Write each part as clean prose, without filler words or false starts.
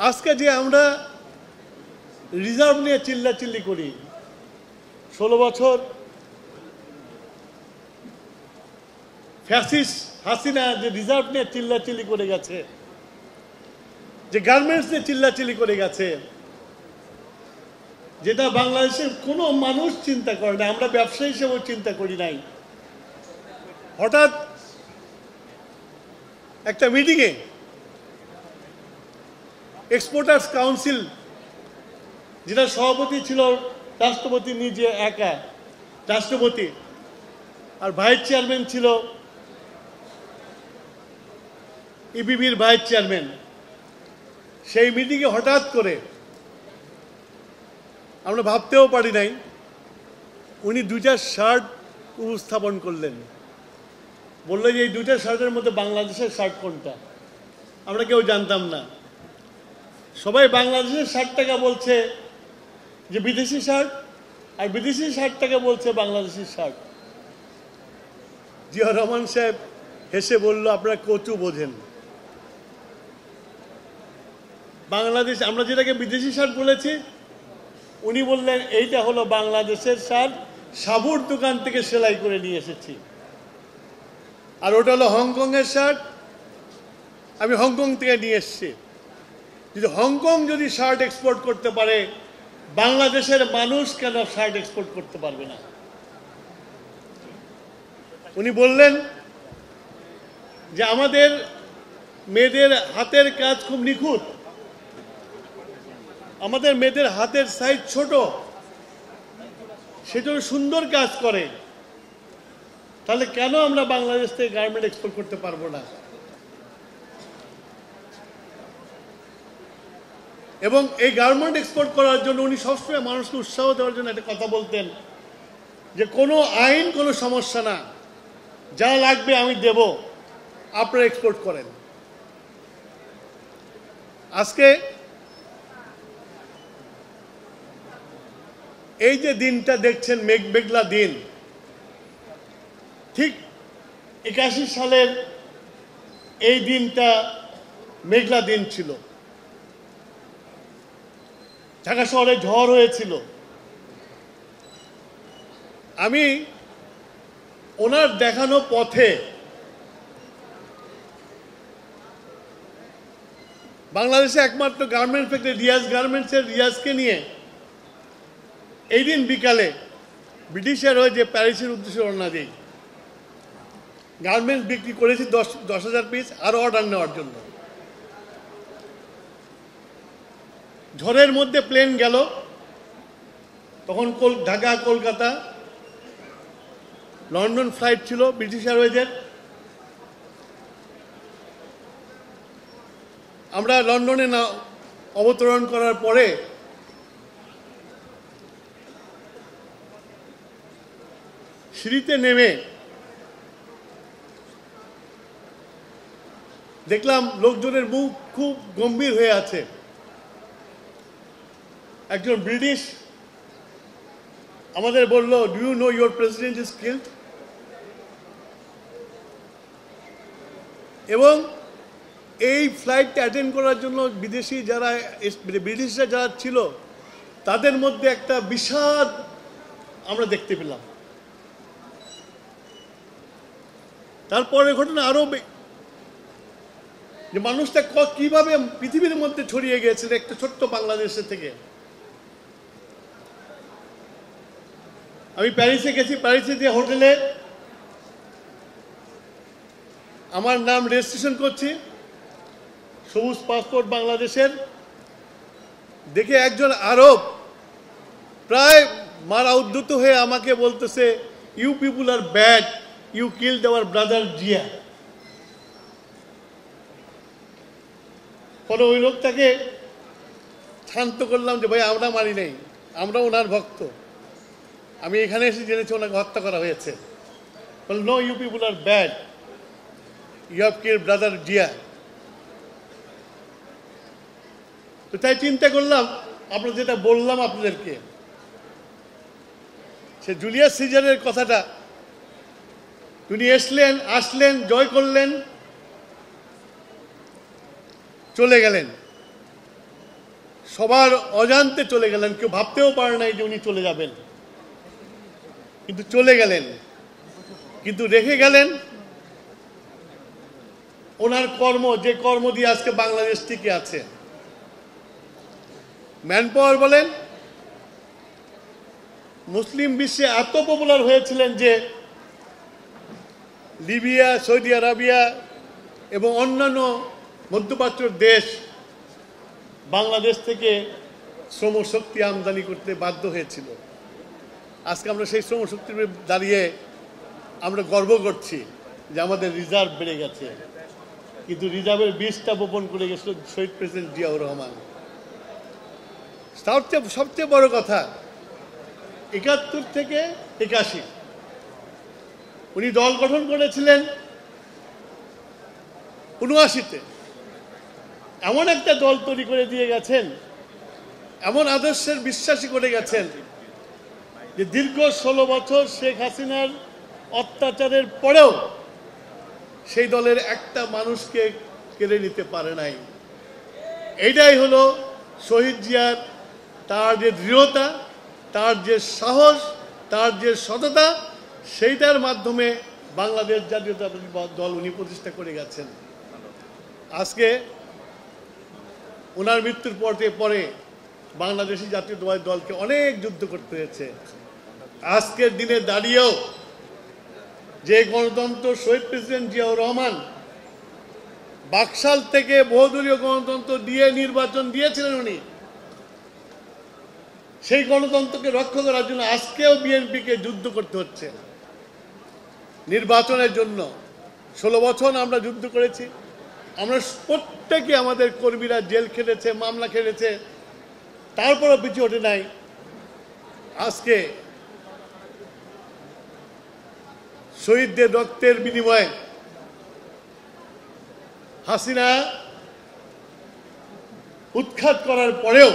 আজকে যে আমরা রিজার্ভ নিয়ে চিল্লাচিল্লি করি, 16 বছর ফ্যাসিস্ট হাসিনা যে রিজার্ভ নিয়ে চিল্লাচিল্লি করে গেছে, যে গার্মেন্টস নিয়ে চিল্লাচিল্লি করে গেছে, যেটা বাংলাদেশের কোনো মানুষ চিন্তা করে না, আমরা ব্যবসায়ী হিসেবেও চিন্তা করি নাই। হঠাৎ একটা মিটিংয়ে এক্সপোর্টার্স কাউন্সিল, যেটা সভাপতি ছিল রাষ্ট্রপতি নিজে একা, রাষ্ট্রপতি, আর ভাইস চেয়ারম্যান ছিল ইবিবির ভাইস চেয়ারম্যান। সেই মিটিংয়ে হঠাৎ করে আমরা ভাবতেও পারি নাই উনি দুইটা শার্ট উপস্থাপন করলেন। বললো যে এই দুইটা শার্টের মধ্যে বাংলাদেশের শার্ট কোনটা, আমরা কেউ জানতাম না। সবাই বাংলাদেশের শার্টটাকে বলছে যে বিদেশি শার্ট, আর বিদেশি শার্টটাকে বলছে বাংলাদেশি শার্ট। জিয়া রহমান সাহেব হেসে বলল, আপনারা কচু বোঝেন। বাংলাদেশ, আমরা যেটাকে বিদেশি শার্ট বলেছি, উনি বললেন এইটা হলো বাংলাদেশের শার্ট, সাবুর দোকান থেকে সেলাই করে নিয়ে এসেছি। আর ওটা হলো হংকংয়ের শার্ট, আমি হংকং থেকে নিয়ে এসেছি। যদি হংকং যদি শার্ট এক্সপোর্ট করতে পারে, বাংলাদেশের মানুষ কেন শার্ট এক্সপোর্ট করতে পারবে না? উনি বললেন যে আমাদের মেয়েদের হাতের কাজ খুব নিখুঁত, আমাদের মেয়েদের হাতের সাইজ ছোট, সেজন্য সুন্দর কাজ করে, তাহলে কেন আমরা বাংলাদেশ থেকে গার্মেন্ট এক্সপোর্ট করতে পারবো না? এবং এই গার্মেন্ট এক্সপোর্ট করার জন্য উনি সবসময় মানুষকে উৎসাহ দেওয়ার জন্য একটা কথা বলতেন যে কোনো আইন কোনো সমস্যা না, যা লাগবে আমি দেব, আপনারা এক্সপোর্ট করেন। আজকে এই যে দিনটা দেখছেন, মেঘলা দিন, ঠিক 81 সালের এই দিনটা মেঘলা দিন ছিল। ঢাকা শহরে ঝড় হয়েছিল। আমি ওনার দেখানো পথে বাংলাদেশে একমাত্র গার্মেন্ট ফ্যাক্টরি রিয়াজ গার্মেন্টসের রিয়াজকে নিয়ে এই দিন বিকালে ব্রিটিশের হয়ে যে প্যারিসের উদ্দেশ্যে রওনা দিই, গার্মেন্টস বিক্রি করেছি 10,000 পিস, আরও অর্ডার নেওয়ার জন্য। ঝড়ের মধ্যে প্লেন গেল, তখন ঢাকা কলকাতা লন্ডন ফ্লাইট ছিল ব্রিটিশ এয়ারওয়েজের। আমরা লন্ডনে অবতরণ করার পরে সিঁড়িতে নেমে দেখলাম লোকজনের মুখ খুব গম্ভীর হয়ে আছে। একজন ব্রিটিশ আমাদের বলল, do you know your president is killed? এবং এই ফ্লাইটটা অ্যাটেন্ড করার জন্য বিদেশি যারা, ব্রিটিশরা যারা ছিল, তাদের মধ্যে একটা বিষাদ আমরা দেখতে পেলাম। তারপরে ঘটনা আরো, যে মানুষটা কিভাবে পৃথিবীর মধ্যে ছড়িয়ে গিয়েছিল একটা ছোট্ট বাংলাদেশের থেকে। আমি প্যারিসে গেছি, প্যারিসে যে হোটেলে আমার নাম রেজিস্ট্রেশন করছি, সবুজ পাসপোর্ট বাংলাদেশের, দেখে একজন আরব প্রায় মারা উদ্ধত হয়ে আমাকে বলতেছে, you people are bad, you killed our brother Zia. পরে ওই লোকটাকে শান্ত করলাম যে ভাই, আমরা মারি নাই, আমরা ওনার ভক্ত, আমি এখানে এসে জেনেছি ওনাকে হত্যা করা হয়েছে। বল, no, you people are bad, you have killed brother Zia. তো তাই চিন্তা করলাম, আপনার যেটা বললাম আপনাদেরকে, সে জুলিয়াস সিজারের কথাটা, তিনি আসলেন, জয় করলেন, চলে গেলেন। সবার অজান্তে চলে গেলেন, কেউ ভাবতেও পারে নাই যে উনি চলে যাবেন, কিন্তু চলে গেলেন। কিন্তু রেখে গেলেন ওনার কর্ম, যে কর্ম দিয়ে আজকে বাংলাদেশ টিকে আছে। ম্যান পাওয়ার বলেন, মুসলিম বিশ্বে এত পপুলার হয়েছিলেন যে লিবিয়া, সৌদি আরবিয়া এবং অন্যান্য মধ্যপ্রাচ্যের দেশ বাংলাদেশ থেকে শ্রমশক্তি আমদানি করতে বাধ্য হয়েছিল। আজকে আমরা সেই শ্রমশক্তির দাঁড়িয়ে আমরা গর্ব করছি যে আমাদের রিজার্ভ বেড়ে গেছে, কিন্তু রিজার্ভের বীজটা বপন করে গেছিল শহীদ প্রেসিডেন্ট জিয়াউর রহমান। সবচেয়ে বড় কথা, ৭১ থেকে ৮১ উনি দল গঠন করেছিলেন ৭৯-তে। এমন একটা দল তৈরি করে দিয়ে গেছেন, এমন আদর্শের বিশ্বাসী করে গেছেন যে দীর্ঘ ১৬ বছর শেখ হাসিনার অত্যাচারের পরেও সেই দলের একটা মানুষকে কেড়ে নিতে পারে নাই। এইটাই হলো শহীদ জিয়ার, তার যে দৃঢ়তা, তার যে সাহস, তার যে সততা, সেইটার মাধ্যমে বাংলাদেশ জাতীয়তাবাদী দল উনি প্রতিষ্ঠা করে গেছেন। আজকে ওনার মৃত্যুর পরে বাংলাদেশি জাতীয়তাবাদী দলকে অনেক যুদ্ধ করতে হয়েছে। আজকের দিনে দাঁড়িয়েও যে গণতন্ত্র শহীদ প্রেসিডেন্ট জিয়াউর রহমান বাকশাল থেকে বহুদলীয় গণতন্ত্র দিয়ে নির্বাচন দিয়েছিলেন উনি, সেই গণতন্ত্রকে রক্ষা করার জন্য আজকেও বিএনপিকে যুদ্ধ করতে হচ্ছে নির্বাচনের জন্য। ১৬ বছর আমরা যুদ্ধ করেছি, আমরা প্রত্যেকে, আমাদের কর্মীরা জেল খেটেছে, মামলা খেটেছে, তারপরও পিছু ওঠে নাই। আজকে শহীদদের রক্তের বিনিময়ে হাসিনা উৎখাত করার পরেও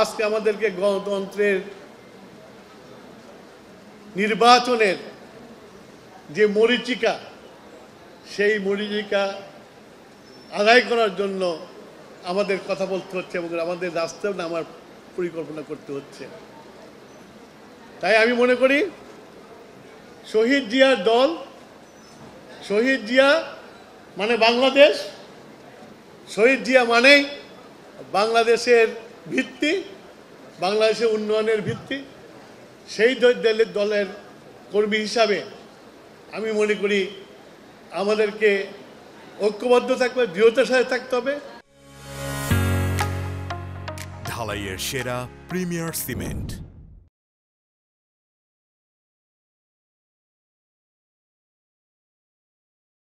আজকে আমাদেরকে গণতন্ত্রের নির্বাচনের যে মরীচিকা, সেই মরীচিকা আদায় করার জন্য আমাদের কথা বলতে হচ্ছে এবং আমাদের রাস্তাও নামার পরিকল্পনা করতে হচ্ছে। তাই আমি মনে করি শহীদ জিয়ার দল, শহীদ জিয়া মানে বাংলাদেশ, শহীদ জিয়া মানেই বাংলাদেশের ভিত্তি, বাংলাদেশের উন্নয়নের ভিত্তি। সেই দলের কর্মী হিসাবে আমি মনে করি আমাদেরকে ঐক্যবদ্ধ থাকবে, দৃঢ়তার সাথে থাকতে হবে। ঢালাইয়ের সেরা প্রিমিয়ার সিমেন্ট।